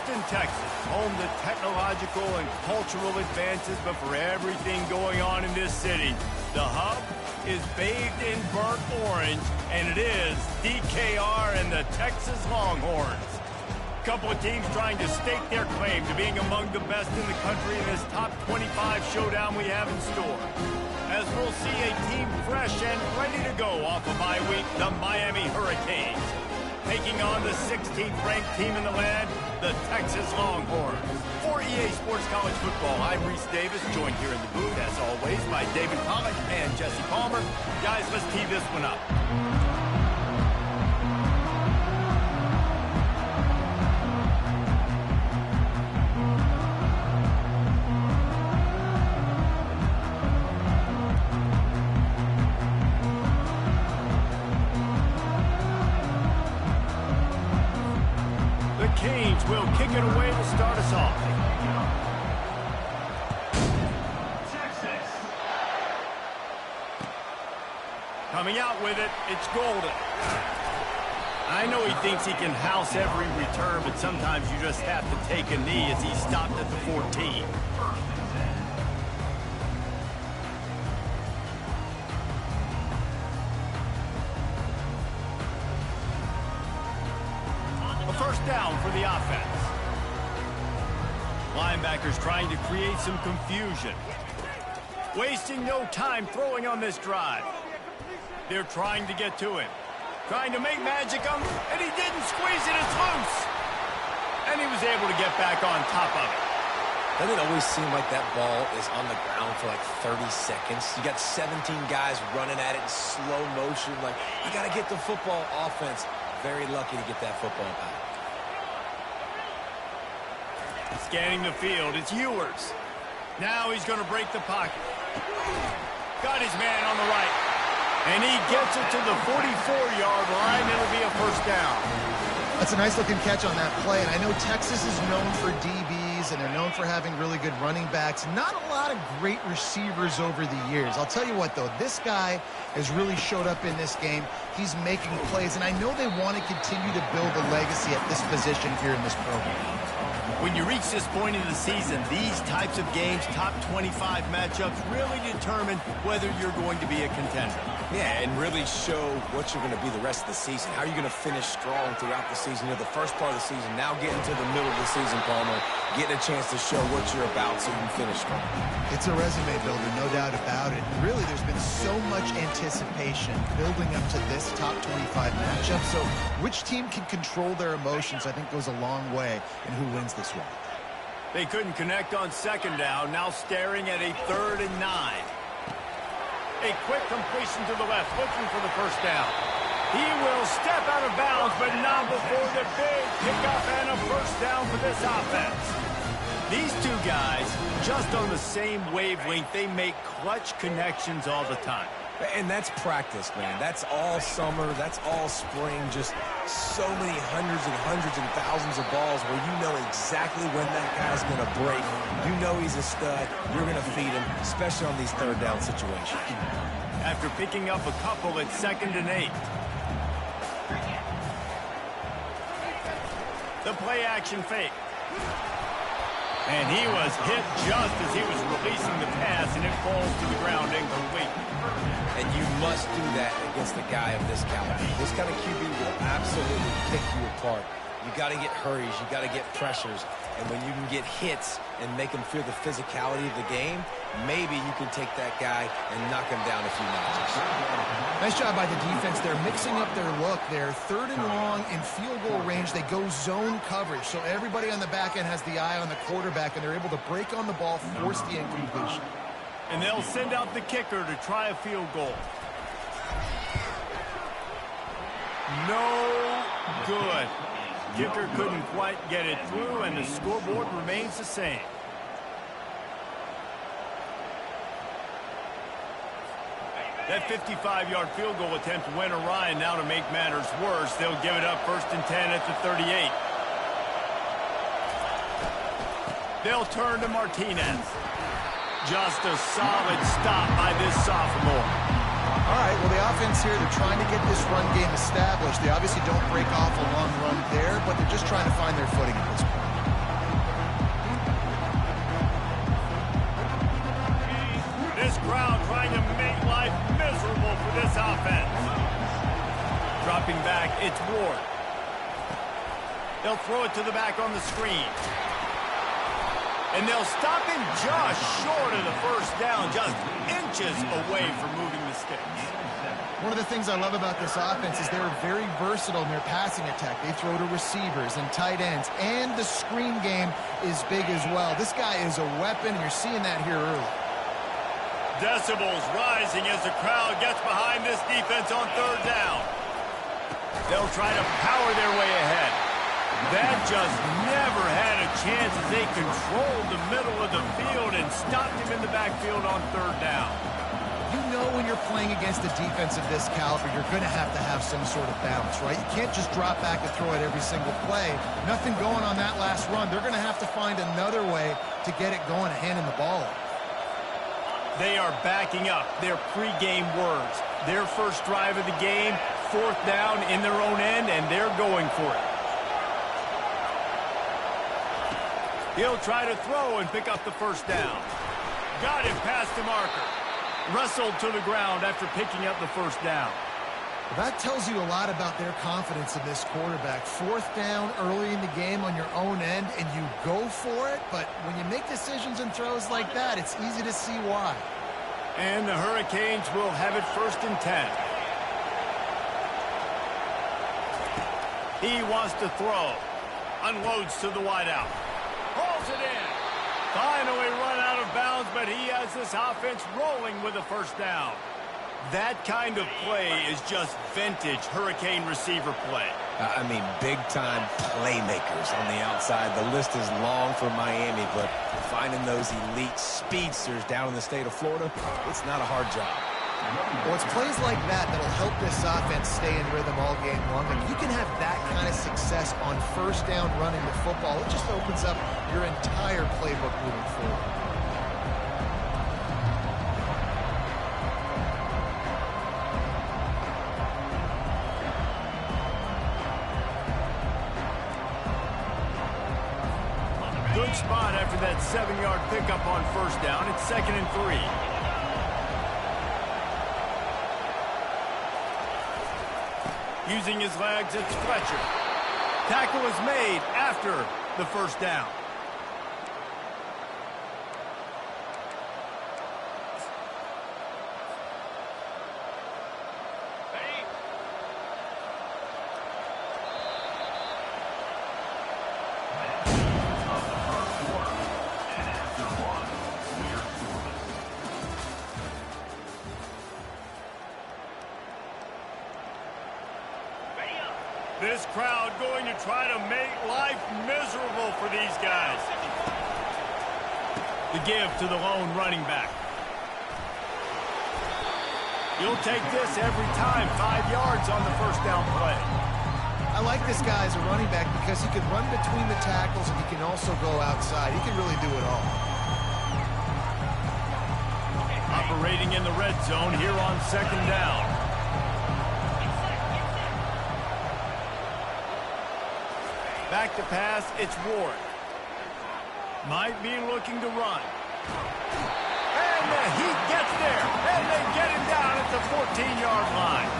Austin, Texas, home to technological and cultural advances, but for everything going on in this city, the hub is bathed in burnt orange, and it is DKR and the Texas Longhorns. A couple of teams trying to stake their claim to being among the best in the country in this top 25 showdown we have in store. As we'll see a team fresh and ready to go off of bye week, the Miami Hurricanes, taking on the 16th ranked team in the land, the Texas Longhorns. For EA Sports College Football, I'm Reese Davis, joined here in the booth, as always, by David Pollack and Jesse Palmer. Guys, let's tee this one up. Will kick it away to start us off. Texas. Coming out with it, it's Golden. I know he thinks he can house every return, but sometimes you just have to take a knee as he stopped at the 14. First down for the offense. Linebackers trying to create some confusion. Wasting no time throwing on this drive. They're trying to get to him. Trying to make magic of him, and he didn't squeeze it. It's loose. And he was able to get back on top of it. Doesn't it always seem like that ball is on the ground for like 30 seconds? You got 17 guys running at it in slow motion. Like, you got to get the football. Offense very lucky to get that football back. Scanning the field, it's Ewers. Now he's going to break the pocket. Got his man on the right. And he gets it to the 44-yard line. It'll be a first down. That's a nice-looking catch on that play. And I know Texas is known for DBs, and they're known for having really good running backs. Not a lot of great receivers over the years. I'll tell you what, though, this guy has really showed up in this game. He's making plays, and I know they want to continue to build a legacy at this position here in this program. When you reach this point in the season, these types of games, top 25 matchups, really determine whether you're going to be a contender. Yeah, and really show what you're going to be the rest of the season. How are you going to finish strong throughout the season? You know, the first part of the season, now getting to the middle of the season, Palmer, getting a chance to show what you're about so you can finish strong. It's a resume builder, no doubt about it. Really, there's been so much anticipation building up to this top 25 matchup. So which team can control their emotions, I think, goes a long way in who wins this one. They couldn't connect on second down, now staring at a 3rd and 9. A quick completion to the left, looking for the first down. He will step out of bounds, but not before the big pickup and a first down for this offense. These two guys, just on the same wavelength, they make clutch connections all the time. And that's practice, man. That's all summer. That's all spring. Just so many hundreds and thousands of balls where you know exactly when that guy's going to break. You know he's a stud. You're going to feed him, especially on these 3rd down situations. After picking up a couple at 2nd and 8. The play action fake. And he was hit just as he was releasing the pass, and it falls to the ground incomplete. And you must do that against a guy of this caliber. This kind of QB will absolutely pick you apart. You got to get hurries. You got to get pressures. And when you can get hits and make him feel the physicality of the game, maybe you can take that guy and knock him down a few notches. Nice job by the defense. They're mixing up their look. They're 3rd and long in field goal range. They go zone coverage. So everybody on the back end has the eye on the quarterback, and they're able to break on the ball, force the incompletion. And they'll send out the kicker to try a field goal. No good. Kicker couldn't quite get it through, and the scoreboard remains the same. That 55-yard field goal attempt went awry, and now to make matters worse, they'll give it up 1st and 10 at the 38. They'll turn to Martinez. Just a solid stop by this sophomore. All right, well, the offense here, they're trying to get this run game established. They obviously don't break off a long run there, but they're just trying to find their footing at this point. this crowd trying to make life miserable for this offense. Dropping back, it's Ward. They'll throw it to the back on the screen. And they'll stop him just short of the first down, just inches away from moving the sticks. One of the things I love about this offense is they're very versatile in their passing attack. They throw to receivers and tight ends, and the screen game is big as well. This guy is a weapon, and you're seeing that here early. Decibels rising as the crowd gets behind this defense on third down. They'll try to power their way ahead. That just never had a chance as they controlled the middle of the field and stopped him in the backfield on third down. You know when you're playing against a defense of this caliber, you're going to have some sort of balance, right? You can't just drop back and throw it every single play. Nothing going on that last run. They're going to have to find another way to get it going and handing the ball off. They are backing up their pregame words. Their first drive of the game, fourth down in their own end, and they're going for it. He'll try to throw and pick up the first down. Got him past the marker. Wrestled to the ground after picking up the first down. Well, that tells you a lot about their confidence in this quarterback. Fourth down early in the game on your own end, and you go for it. But when you make decisions and throws like that, it's easy to see why. And the Hurricanes will have it 1st and 10. He wants to throw. Unloads to the wideout. Hauls it in. Finally run out of bounds, but he has this offense rolling with a first down. That kind of play is just vintage Hurricane receiver play. I mean, big-time playmakers on the outside. The list is long for Miami, but finding those elite speedsters down in the state of Florida, it's not a hard job. Well, it's plays like that that'll help this offense stay in rhythm all game long. If you can have that kind of success on first down running the football, it just opens up your entire playbook moving forward. Good spot after that 7-yard pickup on first down. It's 2nd and 3. Using his legs, it's Fletcher. Tackle is made after the first down. This crowd going to try to make life miserable for these guys. The give to the lone running back. You'll take this every time. 5 yards on the first down play. I like this guy as a running back because he can run between the tackles and he can also go outside. He can really do it all. Operating in the red zone here on 2nd down. Back to pass, it's Ward. Might be looking to run. And the heat gets there. And they get him down at the 14-yard line.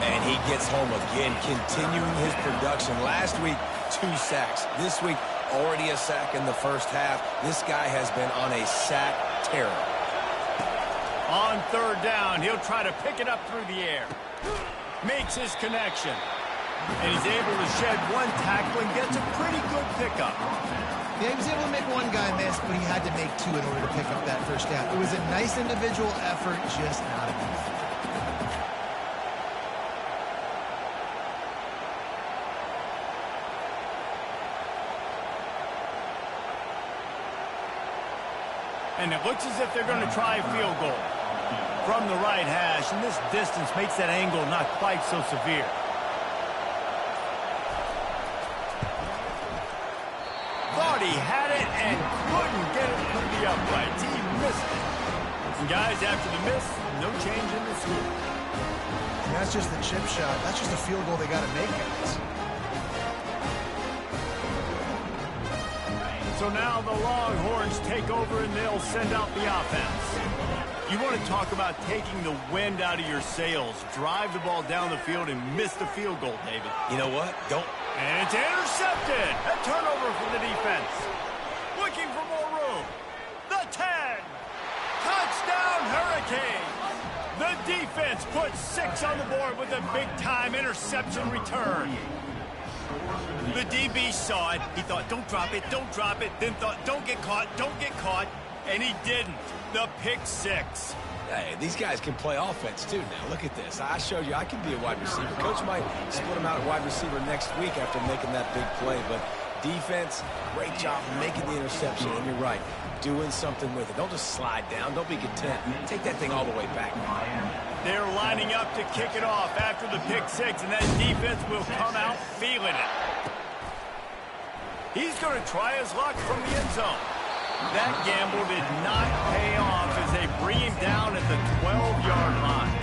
And he gets home again, continuing his production. Last week, 2 sacks. This week, already a sack in the first half. This guy has been on a sack tear. On third down, he'll try to pick it up through the air. Makes his connection. And he's able to shed 1 tackle and gets a pretty good pickup. Yeah, he was able to make 1 guy miss, but he had to make 2 in order to pick up that first down. It was a nice individual effort, just not enough. And it looks as if they're going to try a field goal from the right hash, and this distance makes that angle not quite so severe. Thought he had it and couldn't get it through the uprights. He missed it. And guys, after the miss, no change in the score. And that's just the chip shot. That's just a field goal they got to make, guys. So now the Longhorns take over and they'll send out the offense. You want to talk about taking the wind out of your sails. Drive the ball down the field and miss the field goal, David. You know what? Don't. And it's intercepted. A turnover for the defense. Looking for more room. The 10. Touchdown Hurricanes. The defense puts 6 on the board with a big-time interception return. The DB saw it. He thought, don't drop it, then thought, don't get caught, and he didn't. The pick 6. Hey, these guys can play offense, too, now. Look at this. I showed you I can be a wide receiver. Coach might split him out at wide receiver next week after making that big play, but defense, great job making the interception, and you're right, doing something with it. Don't just slide down. Don't be content. Take that thing all the way back. They're lining up to kick it off after the pick 6, and that defense will come out feeling it. He's going to try his luck from the end zone. That gamble did not pay off as they bring him down at the 12-yard line.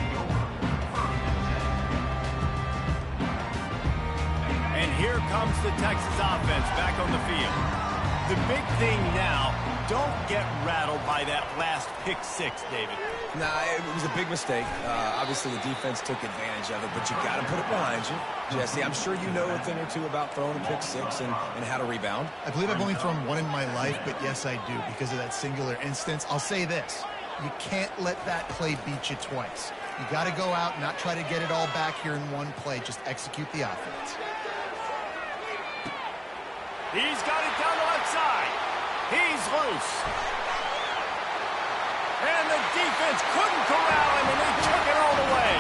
And here comes the Texas offense back on the field. The big thing now, don't get rattled by that last pick 6, David. Nah, it was a big mistake. Obviously, the defense took advantage of it, but you got to put it behind you. Jesse, I'm sure you know a thing or two about throwing a pick 6 and how to rebound. I believe I've only thrown one in my life, but yes, I do because of that singular instance. I'll say this. You can't let that play beat you twice. You got to go out and not try to get it all back here in one play. Just execute the offense. He's got it down the left side. He's loose. And the defense couldn't corral him, and they took it all the way.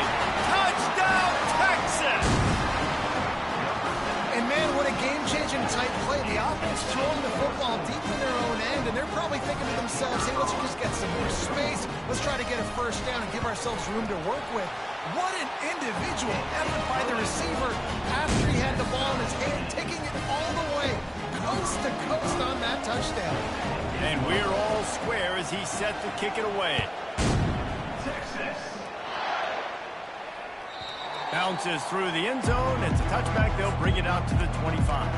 Touchdown, Texas! And, man, what a game-changing type play. The offense throwing the football deep in their own end, and they're probably thinking to themselves, hey, let's just get some more space. Let's try to get a first down and give ourselves room to work with. What an individual effort by the receiver after he had the ball in his hand, taking it all the way, coast to coast on that touchdown. And we're all square as he's set to kick it away. Bounces through the end zone. It's a touchback. They'll bring it out to the 25.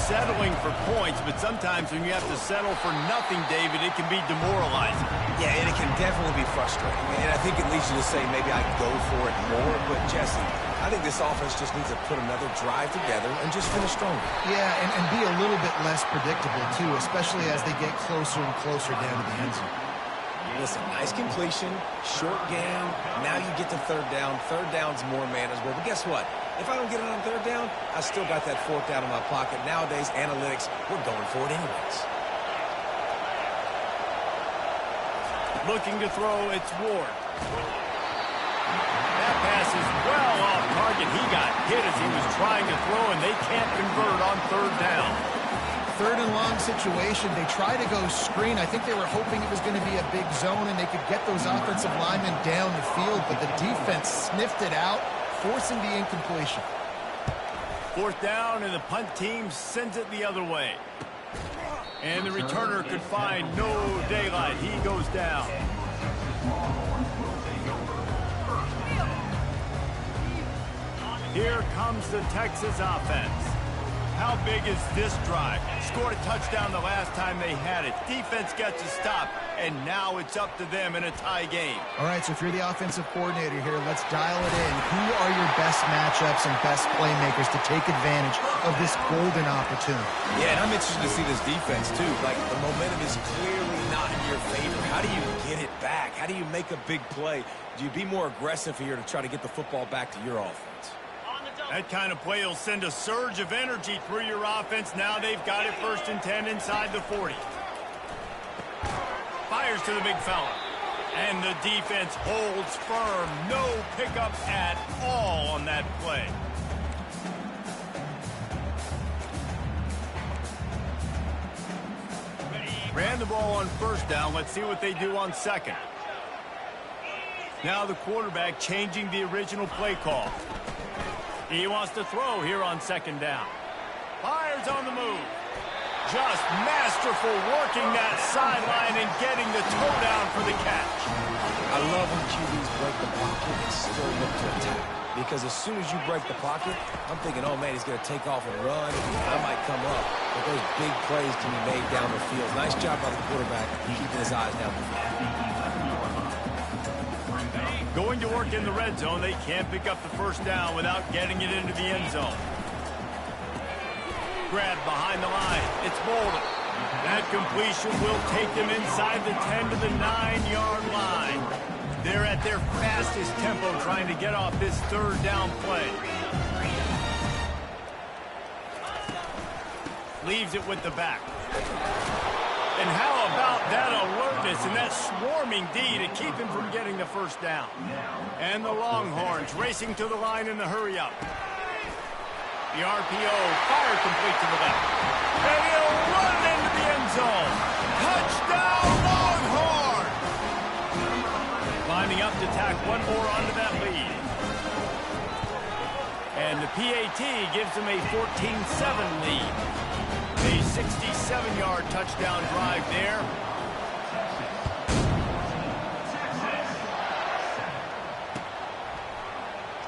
Settling for points, but sometimes when you have to settle for nothing, David, it can be demoralizing. Yeah, and it can definitely be frustrating. And I think it leads you to say maybe I go for it more. But, Jesse, I think this offense just needs to put another drive together and just finish stronger. Yeah, and be a little bit less predictable, too, especially as they get closer and closer down to the end zone. Listen, nice completion, short game. Now you get to third down. Third down's more manageable. But guess what? If I don't get it on third down, I still got that fourth down in my pocket. Nowadays, analytics, we're going for it anyways. Looking to throw, it's Ward. That pass is well off target. He got hit as he was trying to throw, and they can't convert on third down. Third and long situation. They try to go screen. I think they were hoping it was going to be a big zone and they could get those offensive linemen down the field, but the defense sniffed it out, forcing the incompletion. Fourth down, and the punt team sends it the other way. And the returner could find no daylight. He goes down. Here comes the Texas offense. How big is this drive? Scored a touchdown the last time they had it. Defense gets a stop, and now it's up to them in a tie game. All right, so if you're the offensive coordinator here, let's dial it in. Who are your best matchups and best playmakers to take advantage of this golden opportunity? Yeah, and I'm interested to see this defense, too. Like, the momentum is clearly not in your favor. How do you get it back? How do you make a big play? Do you be more aggressive here to try to get the football back to your offense? That kind of play will send a surge of energy through your offense. Now they've got it 1st and 10 inside the 40. Fires to the big fella. And the defense holds firm. No pickups at all on that play. Ran the ball on 1st down. Let's see what they do on 2nd. Now the quarterback changing the original play call. He wants to throw here on second down. Fires on the move. Just masterful working that sideline and getting the toe down for the catch. I love when QBs break the pocket and still look to attack. Because as soon as you break the pocket, I'm thinking, oh, man, he's going to take off and run. I might come up. But those big plays can be made down the field. Nice job by the quarterback keeping his eyes down the field. Going to work in the red zone. They can't pick up the first down without getting it into the end zone. Grab behind the line. It's Bolden. That completion will take them inside the 10 to the 9-yard line. They're at their fastest tempo trying to get off this third down play. Leaves it with the back. And how about that alertness and that swarming D to keep him from getting the first down? And the Longhorns racing to the line in the hurry-up. The RPO, fire complete to the left. And he'll run into the end zone. Touchdown, Longhorn! Lining up to tack one more onto that lead. And the PAT gives them a 14-7 lead. A 67-yard touchdown drive there.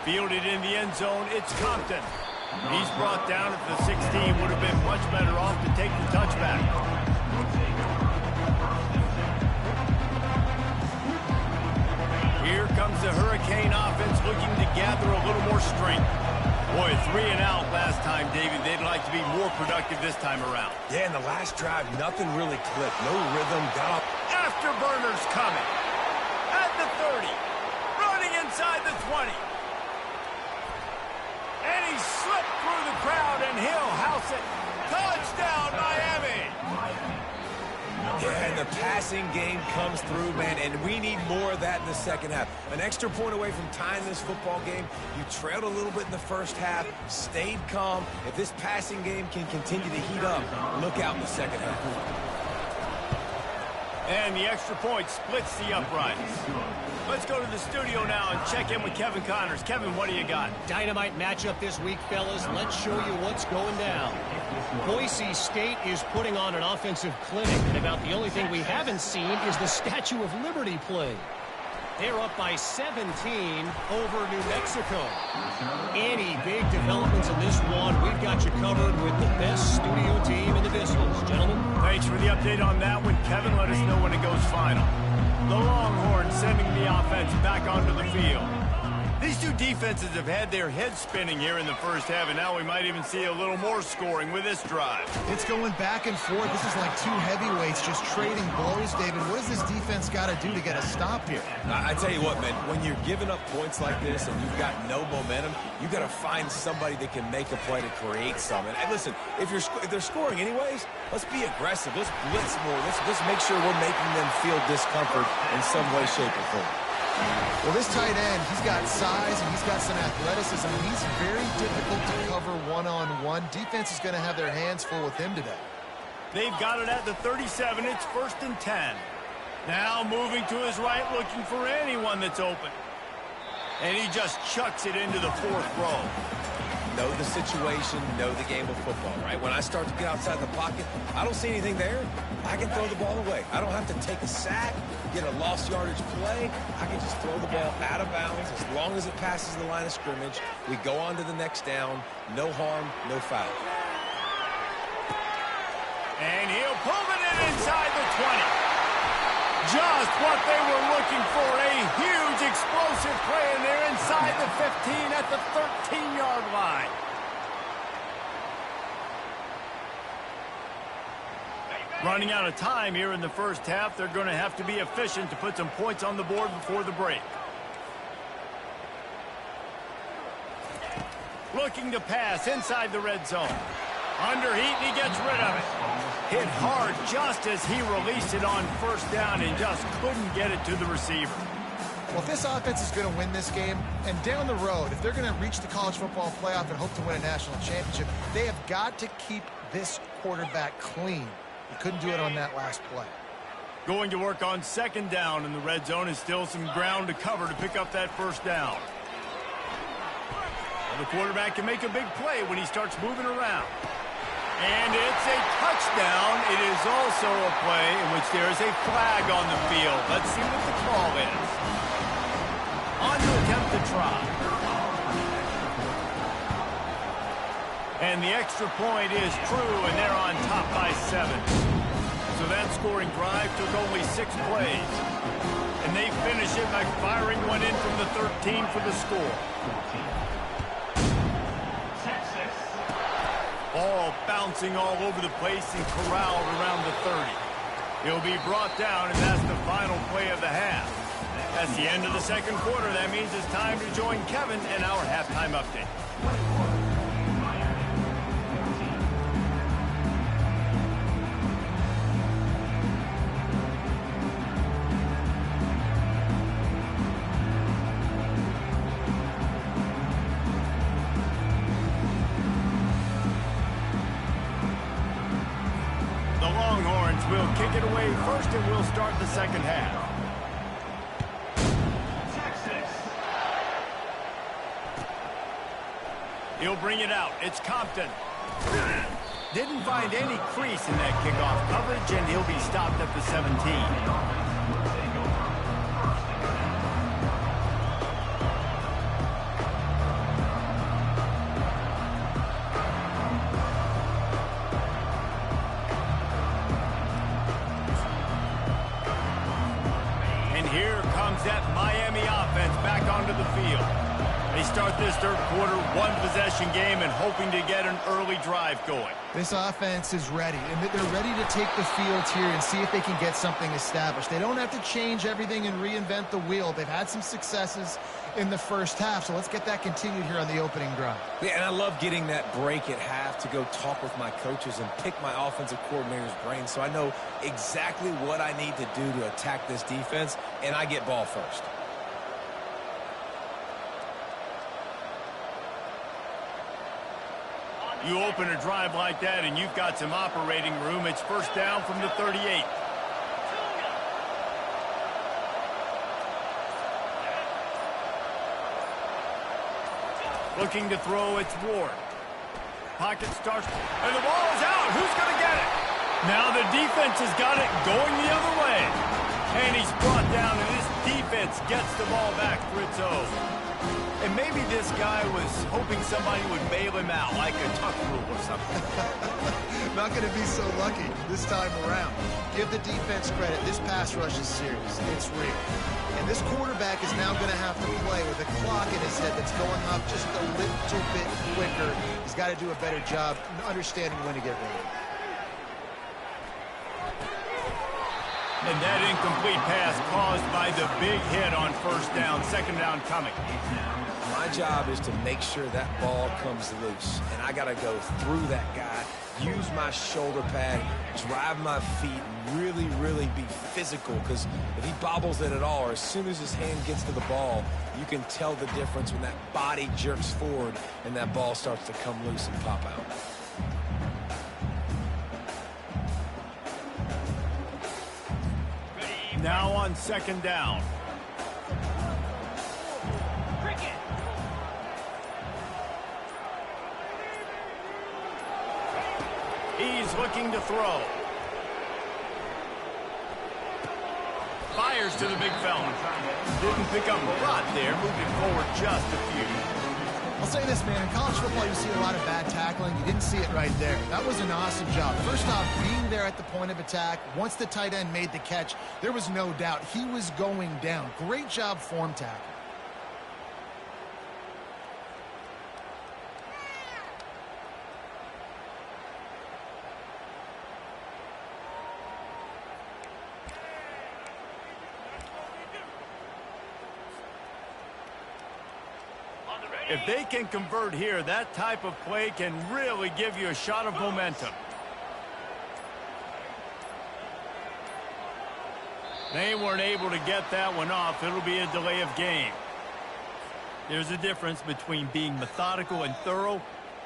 Fielded in the end zone, it's Compton. He's brought down at the 16. Would have been much better off to take the touchback. Here comes the Hurricane offense looking to gather a little more strength. Boy, 3 and out last time, David. They'd like to be more productive this time around. Yeah, in the last drive, nothing really clicked. No rhythm, got up. Afterburners coming. At the 30. Running inside the 20. And he slipped through the crowd, and he'll house it. Touchdown, Miami! Yeah, and the passing game comes through, man, and we need more of that in the second half. An extra point away from tying this football game. You trailed a little bit in the first half, stayed calm. If this passing game can continue to heat up, look out in the second half. And the extra point splits the uprights. Let's go to the studio now and check in with Kevin Connors. Kevin, what do you got? Dynamite matchup this week, fellas. Let's show you what's going down. Boise State is putting on an offensive clinic, and about the only thing we haven't seen is the Statue of Liberty play. They're up by 17 over New Mexico. Any big developments in this one, we've got you covered with the best studio team in the business. Gentlemen. Thanks for the update on that one. Kevin, let us know when it goes final. The Longhorns sending the offense back onto the field. These two defenses have had their heads spinning here in the first half, and now we might even see a little more scoring with this drive. It's going back and forth. This is like two heavyweights just trading blows, David. What does this defense got to do to get a stop here? I tell you what, man, when you're giving up points like this and you've got no momentum, you got to find somebody that can make a play to create something. And listen, if they're scoring anyways, let's be aggressive. Let's blitz more. Let's make sure we're making them feel discomfort in some way, shape, or form. Well, this tight end, he's got size and he's got some athleticism. He's very difficult to cover one-on-one. Defense is going to have their hands full with him today. They've got it at the 37. It's 1st and 10. Now moving to his right, looking for anyone that's open. And he just chucks it into the 4th row. Know the situation, know the game of football, right? When I start to get outside the pocket, I don't see anything there. I can throw the ball away. I don't have to take a sack, get a lost yardage play. I can just throw the ball out of bounds as long as it passes the line of scrimmage. We go on to the next down. No harm, no foul. And he'll pull it in inside the 20. Just what they were looking for, a huge explosive play, and they're inside the 15 at the 13-yard line. Running out of time here in the first half, they're going to have to be efficient to put some points on the board before the break. Looking to pass inside the red zone. Under heat, and he gets rid of it. Hit hard just as he released it on first down and just couldn't get it to the receiver. Well, if this offense is going to win this game, and down the road, if they're going to reach the college football playoff and hope to win a national championship, they have got to keep this quarterback clean. He couldn't do it on that last play. Going to work on 2nd down in the red zone is still some ground to cover to pick up that first down. The quarterback can make a big play when he starts moving around. And it's a touchdown. It is also a play in which there is a flag on the field. Let's see what the call is. On to attempt to try. And the extra point is true, and they're on top by 7. So that scoring drive took only 6 plays. And they finish it by firing one in from the 13 for the score. Ball bouncing all over the place and corralled around the 30. He'll be brought down, and that's the final play of the half. That's the end of the second quarter. That means it's time to join Kevin and our halftime update. We'll kick it away first, and we'll start the second half. He'll bring it out. It's Compton. Didn't find any crease in that kickoff coverage, and he'll be stopped at the 17. That Miami offense back onto the field. They start this third quarter, one-possession game, and hoping to get an early drive going. This offense is ready, and they're ready to take the field here and see if they can get something established. They don't have to change everything and reinvent the wheel. They've had some successes in the first half, so let's get that continued here on the opening drive. Yeah, and I love getting that break at half to go talk with my coaches and pick my offensive coordinator's brain so I know exactly what I need to do to attack this defense, and I get ball first. You open a drive like that and you've got some operating room. It's first down from the 38. Looking to throw, it's Ward. Pocket starts, and the ball is out. Who's going to get it? Now the defense has got it going the other way. And he's brought down, and this defense gets the ball back for its own. And maybe this guy was hoping somebody would bail him out, like a tuck rule or something. Not going to be so lucky this time around. Give the defense credit. This pass rush is serious. It's real. And this quarterback is now going to have to play with a clock in his head that's going up just a little bit quicker. He's got to do a better job understanding when to get ready. And that incomplete pass caused by the big hit on first down. Second down coming. My job is to make sure that ball comes loose. And I got to go through that guy, use my shoulder pad, drive my feet, and really, really be physical. Because if he bobbles it at all, or as soon as his hand gets to the ball, you can tell the difference when that body jerks forward and that ball starts to come loose and pop out. Now on second down. He's looking to throw. Fires to the big fella. Didn't pick up a lot there, moving forward just a few. I'll say this, man. In college football, you see a lot of bad tackling. You didn't see it right there. That was an awesome job. First off, being there at the point of attack. Once the tight end made the catch, there was no doubt he was going down. Great job form tackle. If they can convert here, that type of play can really give you a shot of momentum. They weren't able to get that one off. It'll be a delay of game. There's a difference between being methodical and thorough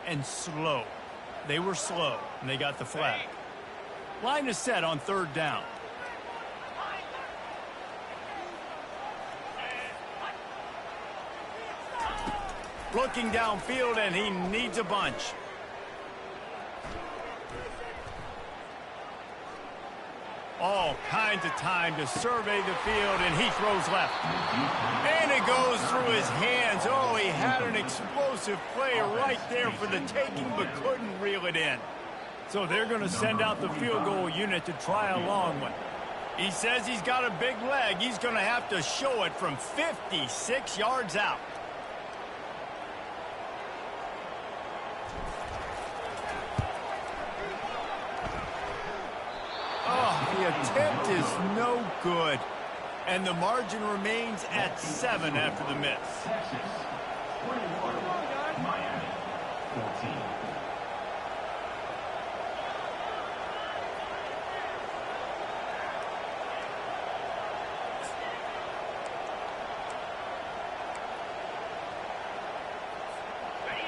and slow. They were slow, and they got the flag. Line is set on third down. Looking downfield, and he needs a bunch. All kinds of time to survey the field, and he throws left. And it goes through his hands. Oh, he had an explosive play right there for the taking, but couldn't reel it in. So they're going to send out the field goal unit to try a long one. He says he's got a big leg. He's going to have to show it from 56 yards out. Oh, the attempt is no good. And the margin remains at 7 after the miss. Miami, 14.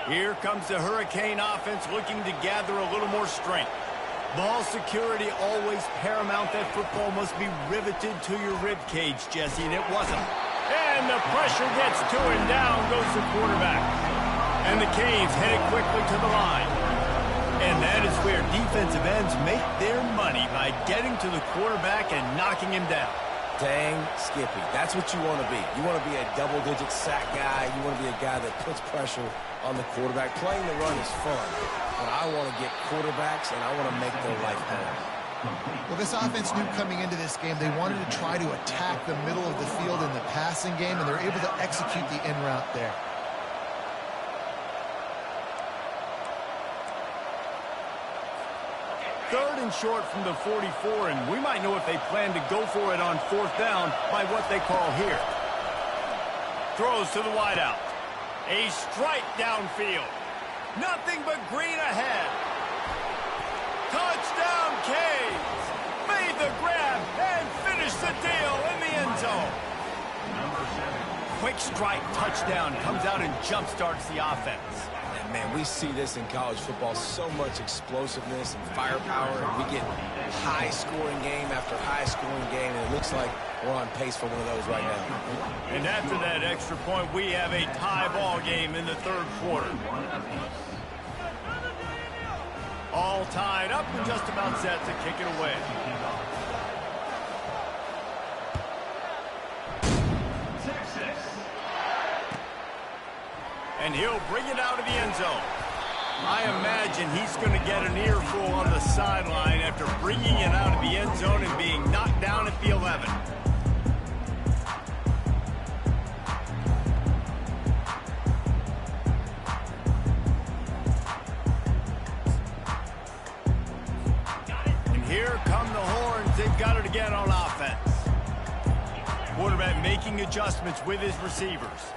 Here comes the Hurricane offense looking to gather a little more strength. Ball security always paramount. That football must be riveted to your rib cage, Jesse, and it wasn't. And the pressure gets to him. Down goes the quarterback. And the Canes headed quickly to the line. And that is where defensive ends make their money, by getting to the quarterback and knocking him down. Dang Skippy. That's what you want to be. You want to be a double-digit sack guy. You want to be a guy that puts pressure on the quarterback. Playing the run is fun, but I want to get quarterbacks, and I want to make their life hard. Well, this offense knew coming into this game they wanted to try to attack the middle of the field in the passing game, and they're able to execute the in route there. Third and short from the 44, and we might know if they plan to go for it on 4th down by what they call here. Throws to the wideout. A strike downfield. Nothing but green ahead. Touchdown, Canes. Made the grab and finished the deal in the end zone. Quick strike touchdown comes out and jump-starts the offense. Man, we see this in college football, so much explosiveness and firepower, and we get high-scoring game after high-scoring game, and it looks like we're on pace for one of those right now. And after that extra point, we have a tie ball game in the 3rd quarter. All tied up and just about set to kick it away. And he'll bring it out of the end zone. I imagine he's going to get an earful on the sideline after bringing it out of the end zone and being knocked down at the 11. And here come the horns. They've got it again on offense. Quarterback making adjustments with his receivers.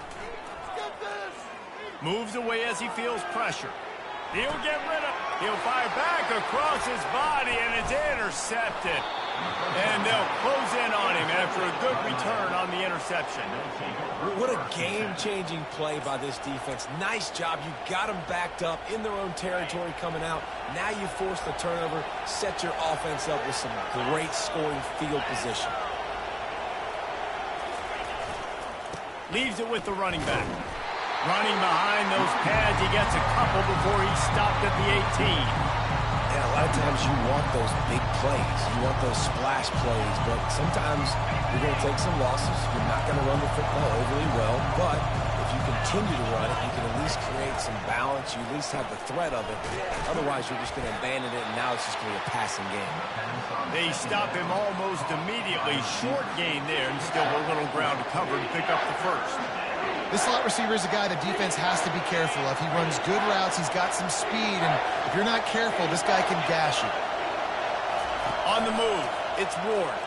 Moves away as he feels pressure. He'll get rid of it. He'll fire back across his body, and it's intercepted. And they'll close in on him after a good return on the interception. What a game-changing play by this defense. Nice job. You got them backed up in their own territory coming out. Now you force the turnover, set your offense up with some great scoring field position. Leaves it with the running back. Running behind those pads, he gets a couple before he's stopped at the 18. Yeah, a lot of times you want those big plays. You want those splash plays, but sometimes you're going to take some losses. You're not going to run the football overly well, but if you continue to run it, you can at least create some balance. You at least have the threat of it. Otherwise, you're just going to abandon it, and now it's just going to be a passing game. They stop him almost immediately. Short gain there, and still a little ground to cover to pick up the first. This slot receiver is a guy the defense has to be careful of. He runs good routes. He's got some speed, and if you're not careful, this guy can gash you. On the move, it's Ward.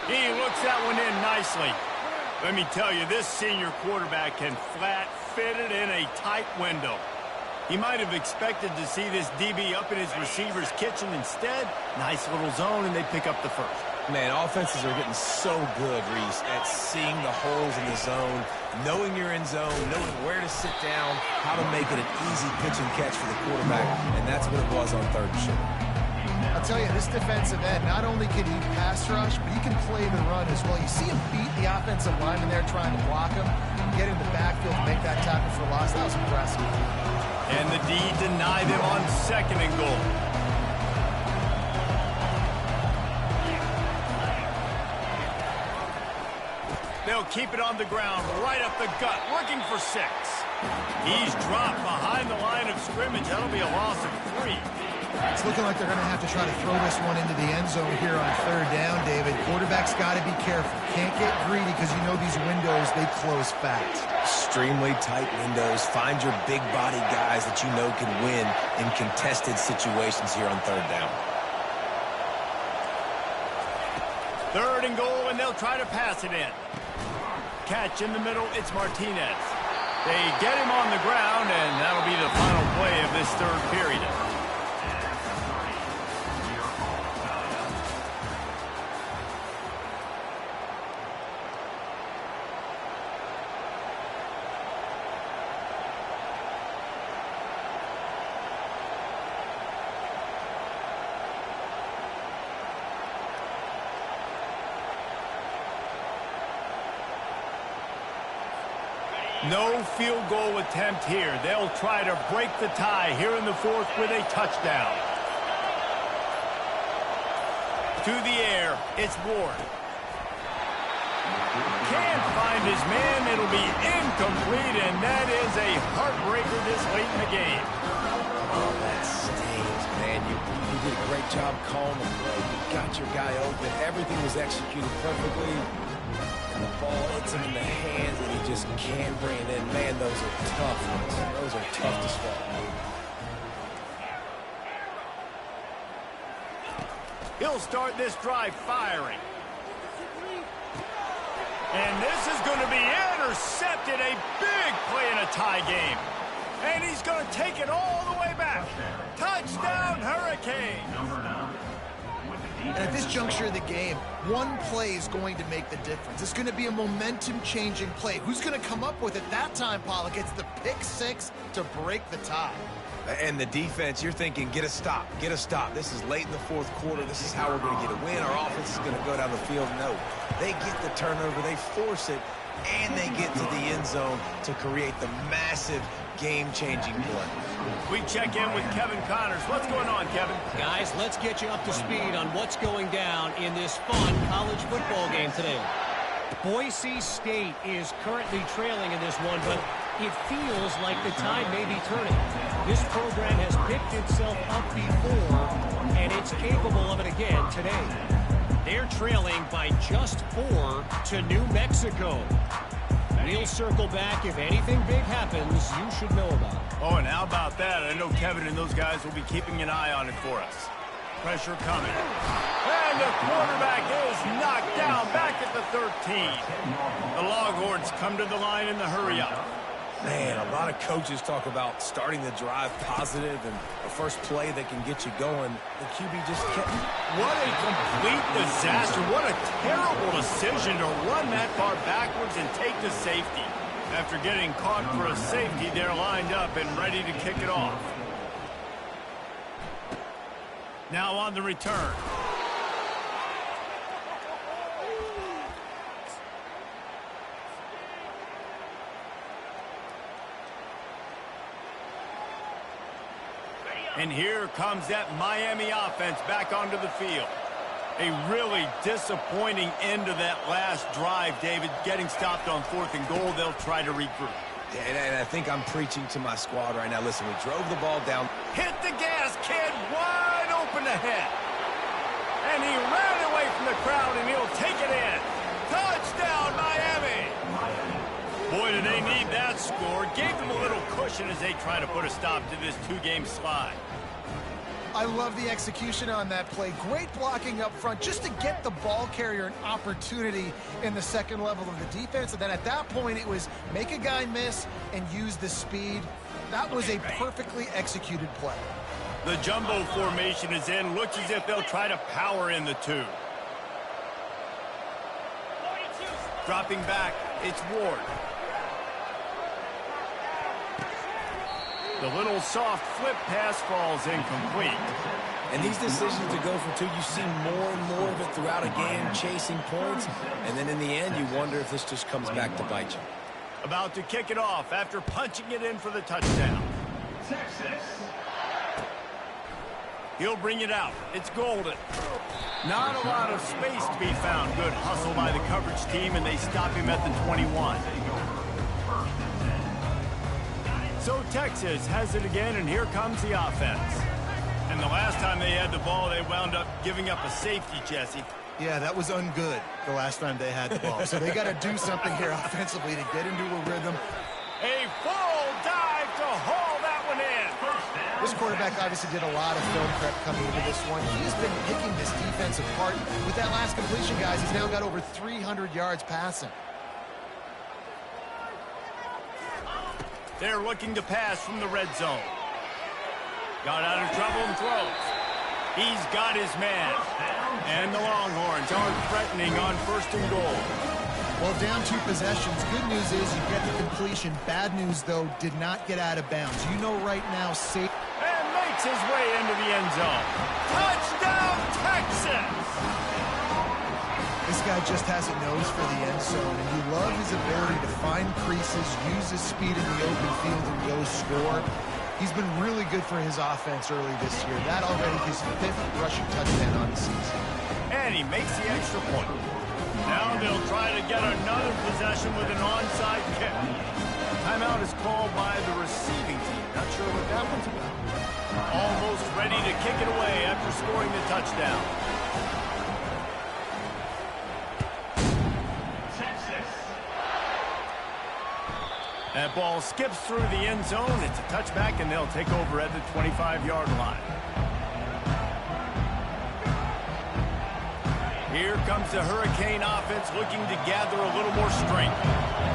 He looks that one in nicely. Let me tell you, this senior quarterback can flat fit it in a tight window. He might have expected to see this DB up in his receiver's kitchen. Instead, nice little zone, and they pick up the first. Man, offenses are getting so good, Reese, at seeing the holes in the zone, knowing you're in zone, knowing where to sit down, how to make it an easy pitch and catch for the quarterback, and that's what it was on 3rd and short. I'll tell you, this defensive end, not only can he pass rush, but he can play the run as well. You see him beat the offensive lineman there trying to block him, get in the backfield to make that tackle for loss. That was impressive. And the D deny them on 2nd and goal. They'll keep it on the ground, right up the gut, looking for 6. He's dropped behind the line of scrimmage. That'll be a loss of 3. It's looking like they're going to have to try to throw this one into the end zone here on 3rd down, David. Quarterback's got to be careful. Can't get greedy because you know these windows, they close fast. Extremely tight windows. Find your big body guys that you know can win in contested situations here on 3rd down. 3rd and goal, and they'll try to pass it in. Catch in the middle, it's Martinez. They get him on the ground, and that'll be the final play of this 3rd period. No field goal attempt here. They'll try to break the tie here in the 4th with a touchdown. To the air, it's Ward. Can't find his man. It'll be incomplete, and that is a heartbreaker this late in the game. Oh, that stings, man. You did a great job calling the play. You got your guy open. Everything was executed perfectly. And the ball hits him in the hands, and he just can't bring it in. Man, those are tough ones. Those are tough to swallow. He'll start this drive firing. And this is going to be intercepted. A big play in a tie game. And he's going to take it all the way back. Touchdown, Hurricanes. And at this juncture of the game, one play is going to make the difference. It's going to be a momentum-changing play. Who's going to come up with it that time, Pollock? It's the pick 6 to break the tie. And the defense, you're thinking, get a stop, get a stop. This is late in the 4th quarter. This is how we're going to get a win. Our offense is going to go down the field. No, they get the turnover, they force it, and they get to the end zone to create the massive game-changing play. We check in with Kevin Connors. What's going on, Kevin? Guys, let's get you up to speed on what's going down in this fun college football game today. Boise State is currently trailing in this one, but it feels like the tide may be turning. This program has picked itself up before, and it's capable of it again today. They're trailing by just 4 to New Mexico. We'll circle back. If anything big happens, you should know about it. Oh, and how about that? I know Kevin and those guys will be keeping an eye on it for us. Pressure coming. And the quarterback is knocked down back at the 13. The Longhorns come to the line in the hurry-up. Man, a lot of coaches talk about starting the drive positive and a first play that can get you going. The QB just kept... What a complete disaster. What a terrible decision to run that far backwards and take the safety. After getting caught for a safety, they're lined up and ready to kick it off. Now on the return. And here comes that Miami offense back onto the field. A really disappointing end to that last drive, David. Getting stopped on 4th and goal, they'll try to regroup. And I think I'm preaching to my squad right now. Listen, we drove the ball down. Hit the gas, kid, wide open ahead. And he ran away from the crowd, and he'll take it in. Touchdown, Miami. Boy, do they need that score. Gave them a little cushion as they try to put a stop to this 2-game slide. I love the execution on that play. Great blocking up front just to get the ball carrier an opportunity in the second level of the defense. And then at that point, it was make a guy miss and use the speed. That was a perfectly executed play. The jumbo formation is in. Looks as if they'll try to power in the 2. Dropping back, it's Ward. The little soft flip pass falls incomplete. And these decisions to go for two, you see more and more of it throughout a game, chasing points. And then in the end, you wonder if this just comes back to bite you. About to kick it off after punching it in for the touchdown. Texas. He'll bring it out. It's golden. Not a lot of space to be found. Good hustle by the coverage team, and they stop him at the 21. So Texas has it again, and here comes the offense. And the last time they had the ball, they wound up giving up a safety, Jesse. Yeah, that was ungood the last time they had the ball. So they got to do something here offensively to get into a rhythm. A full dive to haul that one in. This quarterback obviously did a lot of film prep coming into this one. He's been picking this defense apart. With that last completion, guys, he's now got over 300 yards passing. They're looking to pass from the red zone. Got out of trouble and throws. He's got his man. And the Longhorns aren't threatening on 1st and goal. Well, down 2 possessions. Good news is you get the completion. Bad news, though, did not get out of bounds. You know right now, safe. And makes his way into the end zone. Touchdown, Texas! This guy just has a nose for the end zone, and you love his ability to find creases, use his speed in the open field, and go score. He's been really good for his offense early this year. That already his 5th rushing touchdown on the season. And he makes the extra point. Now they'll try to get another possession with an onside kick. Timeout is called by the receiving team. Not sure what that one's about. Almost ready to kick it away after scoring the touchdown. That ball skips through the end zone. It's a touchback, and they'll take over at the 25-yard line. Here comes the Hurricane offense looking to gather a little more strength.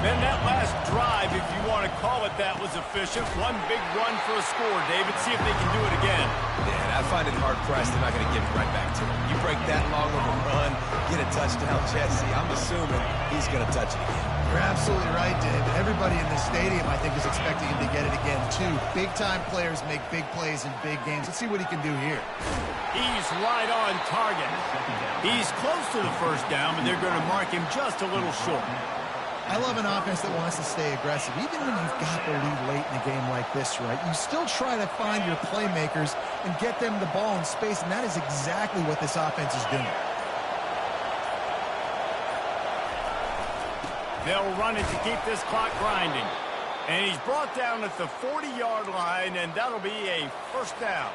Then that last drive, if you want to call it that, was efficient. One big run for a score, David. See if they can do it again. Yeah, and I find it hard-pressed they're not going to give it right back to him. You break that long of a run, get a touchdown, Jesse. I'm assuming he's going to touch it again. You're absolutely right, Dave. Everybody in this stadium, I think, is expecting him to get it again, too. Big-time players make big plays in big games. Let's see what he can do here. He's right on target. He's close to the first down, but they're going to mark him just a little short. I love an offense that wants to stay aggressive. Even when you've got the lead late in a game like this, right, you still try to find your playmakers and get them the ball in space, and that is exactly what this offense is doing. They'll run it to keep this clock grinding. And he's brought down at the 40-yard line, and that'll be a first down.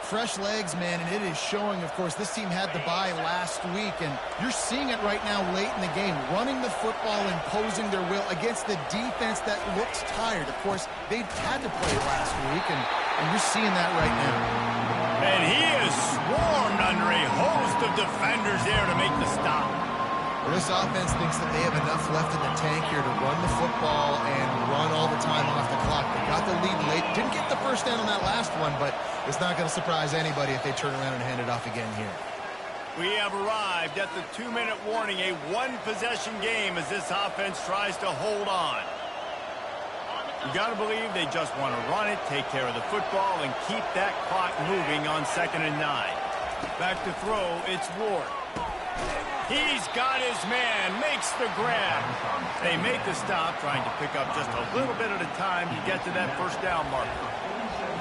Fresh legs, man, and it is showing, of course, this team had the bye last week, and you're seeing it right now late in the game, running the football, imposing their will against the defense that looks tired. Of course, they had to play last week, and you're seeing that right now. And he is swarmed under a host of defenders there to make the stop. Well, this offense thinks that they have enough left in the tank here to run the football and run all the time off the clock. They got the lead late. Didn't get the first down on that last one, but it's not going to surprise anybody if they turn around and hand it off again here. We have arrived at the 2-minute warning, a one-possession game as this offense tries to hold on. You got to believe they just want to run it, take care of the football, and keep that clock moving on 2nd and 9. Back to throw, it's Ward. He's got his man, makes the grab. They make the stop, trying to pick up just a little bit at a time to get to that first down marker.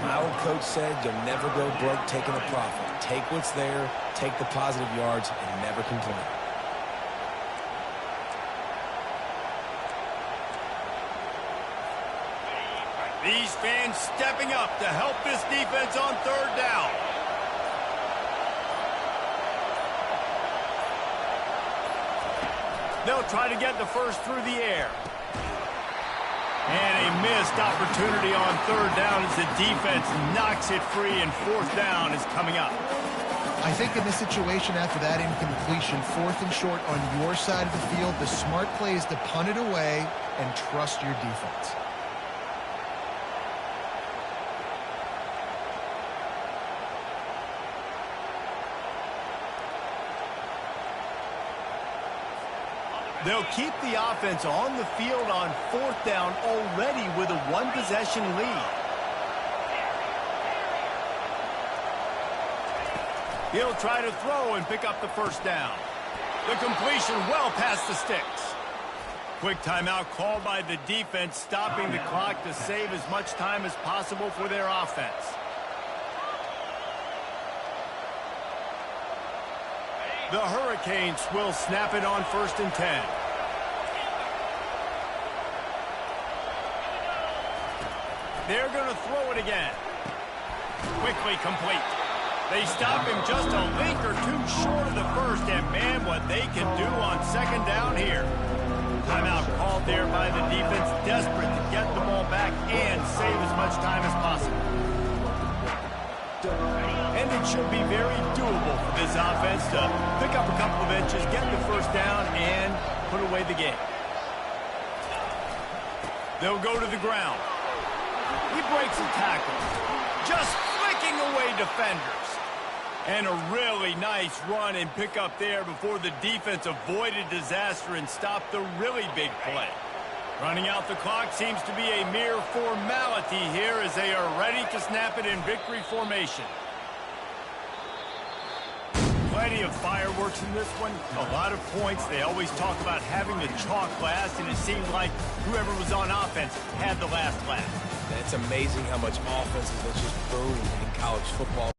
My old coach said you'll never go broke taking a profit. Take what's there, take the positive yards, and never complain. These fans stepping up to help this defense on 3rd down. They'll try to get the first through the air. And a missed opportunity on 3rd down as the defense knocks it free, and 4th down is coming up. I think in this situation after that incompletion, 4th and short on your side of the field, the smart play is to punt it away and trust your defense. They'll keep the offense on the field on 4th down already with a one-possession lead. He'll try to throw and pick up the first down. The completion well past the sticks. Quick timeout called by the defense, stopping the clock to save as much time as possible for their offense. The Hurricanes will snap it on 1st and 10. They're going to throw it again. Quickly complete. They stop him just a link or two short of the first, and man, what they can do on 2nd down here. Timeout called there by the defense, desperate to get the ball back and save as much time as possible. And it should be very doable for this offense to pick up a couple of inches, get the first down, and put away the game. They'll go to the ground. He breaks a tackle, just flicking away defenders. And a really nice run and pick up there before the defense avoided disaster and stopped the really big play. Running out the clock seems to be a mere formality here as they are ready to snap it in victory formation. Plenty of fireworks in this one. A lot of points. They always talk about having the chalk last, and it seemed like whoever was on offense had the last laugh. It's amazing how much offense is just boom in college football.